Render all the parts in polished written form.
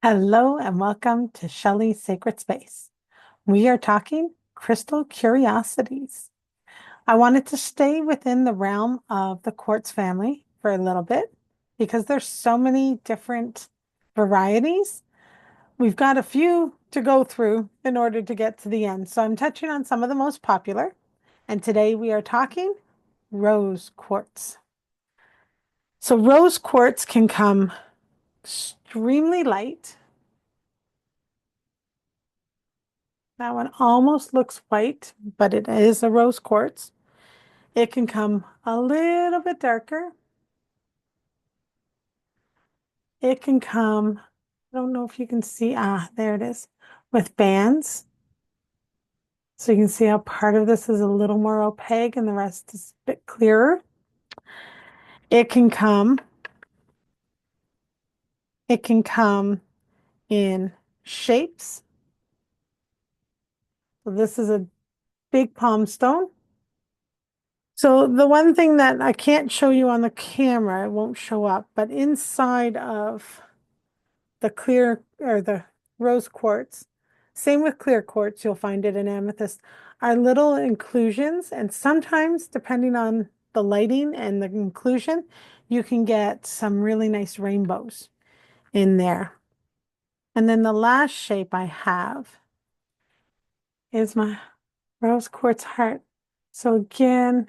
Hello and welcome to Shelley's Sacred Space. We are talking crystal curiosities. I wanted to stay within the realm of the quartz family for a little bit because there's so many different varieties. We've got a few to go through in order to get to the end. So I'm touching on some of the most popular. And today we are talking rose quartz. So rose quartz can come extremely light. That one almost looks white, but it is a rose quartz. It can come a little bit darker. It can come, I don't know if you can see, there it is, with bands. So you can see how part of this is a little more opaque and the rest is a bit clearer. It can come, it can come in shapes. So this is a big palm stone. So the one thing that I can't show you on the camera, it won't show up, but inside of the clear or the rose quartz, same with clear quartz, you'll find it in amethyst, are little inclusions. And sometimes, depending on the lighting and the inclusion, you can get some really nice rainbows in there. And then the last shape I have is my rose quartz heart. So again,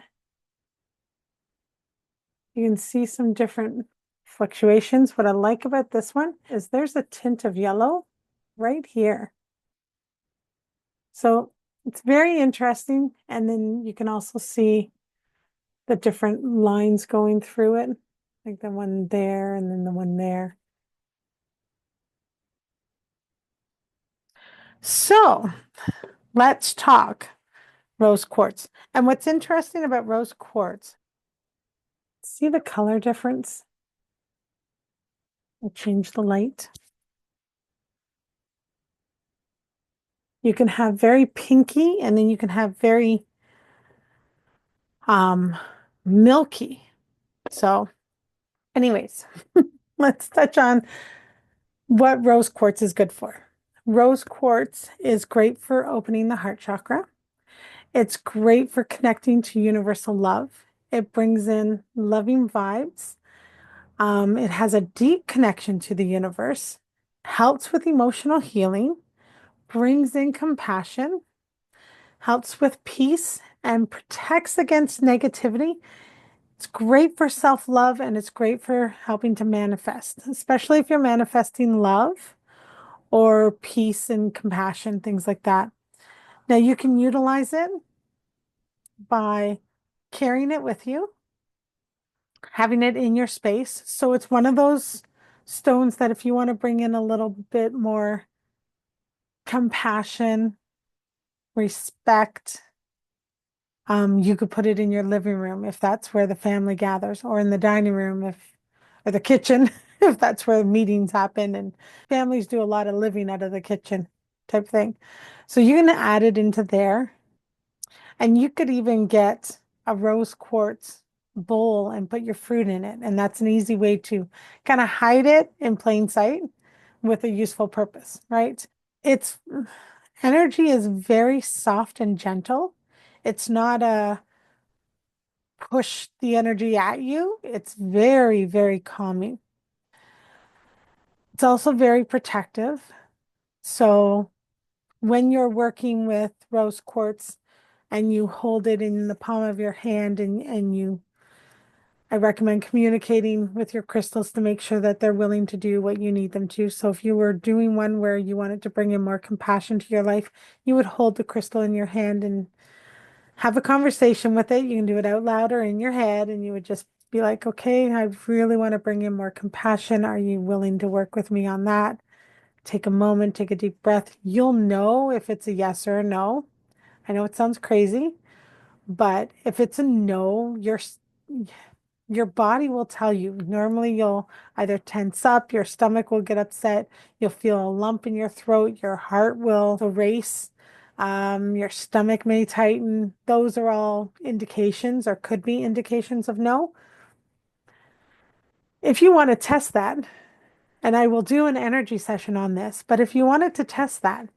you can see some different fluctuations. What I like about this one is there's a tint of yellow right here. So it's very interesting. And then you can also see the different lines going through it, like the one there and then the one there. So let's talk rose quartz. And what's interesting about rose quartz, see the color difference? I'll change the light. You can have very pinky and then you can have very um milky. So anyways, let's touch on what rose quartz is good for. Rose quartz is great for opening the heart chakra. It's great for connecting to universal love. It brings in loving vibes. It has a deep connection to the universe, helps with emotional healing, brings in compassion, helps with peace, and protects against negativity. It's great for self-love and it's great for helping to manifest, especially if you're manifesting love or peace and compassion, things like that. Now you can utilize it by carrying it with you, having it in your space. So it's one of those stones that if you want to bring in a little bit more compassion, respect, you could put it in your living room if that's where the family gathers, or in the dining room or the kitchen if that's where meetings happen. And families do a lot of living out of the kitchen type thing. So you're going to add it into there. And you could even get a rose quartz bowl and put your fruit in it. And that's an easy way to kind of hide it in plain sight with a useful purpose, right? Its energy is very soft and gentle. It's not a push the energy at you. It's very, very calming. It's also very protective. So when you're working with rose quartz and you hold it in the palm of your hand and I recommend communicating with your crystals to make sure that they're willing to do what you need them to. So if you were doing one where you wanted to bring in more compassion to your life, you would hold the crystal in your hand and have a conversation with it. You can do it out loud or in your head, and you would just be like, okay, I really want to bring in more compassion. Are you willing to work with me on that? Take a moment, take a deep breath. You'll know if it's a yes or a no. I know it sounds crazy, but if it's a no, your body will tell you. Normally, you'll either tense up, your stomach will get upset, you'll feel a lump in your throat, your heart will race, your stomach may tighten. Those are all indications or could be indications of no. If you want to test that, And I will do an energy session on this. But if you wanted to test that,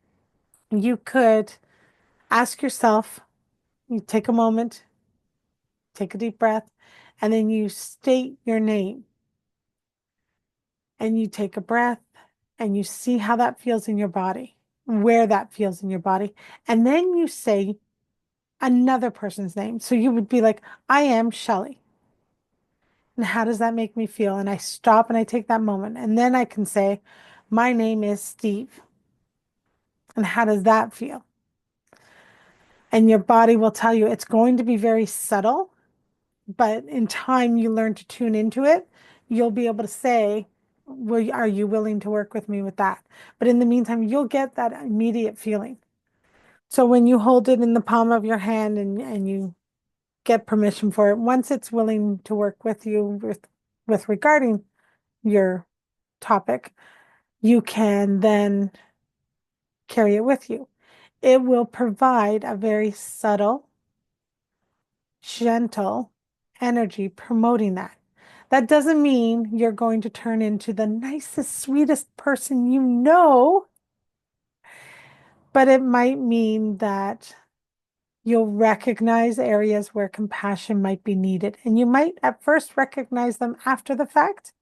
you could ask yourself, you take a moment, take a deep breath, and then you state your name and you take a breath and you see how that feels in your body, where that feels in your body. And then you say another person's name. So you would be like, I am Shelley. And how does that make me feel? And I stop and I take that moment. And then I can say, my name is Steve. And how does that feel? And your body will tell you it's going to be very subtle, but in time you learn to tune into it. You'll be able to say, well, are you willing to work with me with that? But in the meantime, you'll get that immediate feeling. So when you hold it in the palm of your hand and you get permission for it, once it's willing to work with you with regarding your topic, you can then carry it with you. It will provide a very subtle, gentle energy promoting that. That doesn't mean you're going to turn into the nicest, sweetest person you know, but it might mean that you'll recognize areas where compassion might be needed. And you might at first recognize them after the fact,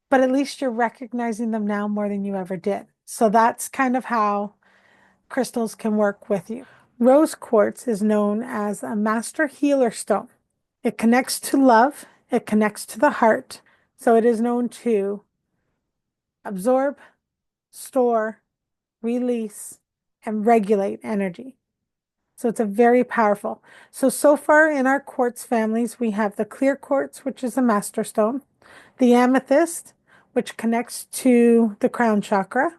but at least you're recognizing them now more than you ever did. So that's kind of how crystals can work with you. Rose quartz is known as a master healer stone. It connects to love, it connects to the heart. So it is known to absorb, store, release, and regulate energy. So it's a very powerful. So far in our quartz families, we have the clear quartz, which is a master stone, the amethyst, which connects to the crown chakra.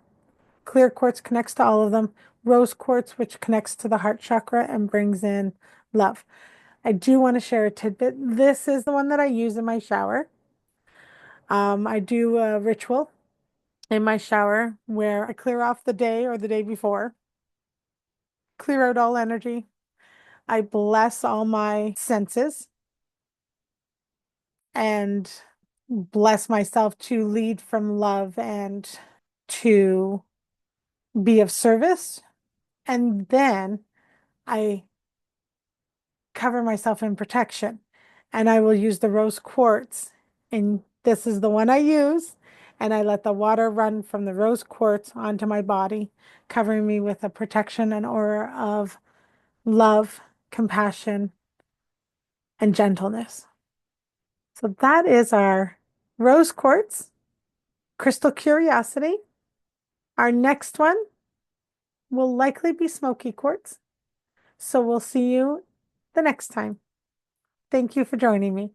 Clear quartz connects to all of them. Rose quartz, which connects to the heart chakra and brings in love. I do want to share a tidbit. This is the one that I use in my shower. I do a ritual in my shower where I clear off the day or the day before, clear out all energy. I bless all my senses and bless myself to lead from love and to be of service. And then I cover myself in protection. And I will use the rose quartz. And this is the one I use. And I let the water run from the rose quartz onto my body, covering me with a protection and aura of love, compassion, and gentleness. So that is our rose quartz, crystal curiosity. Our next one will likely be smoky quartz. So we'll see you the next time. Thank you for joining me.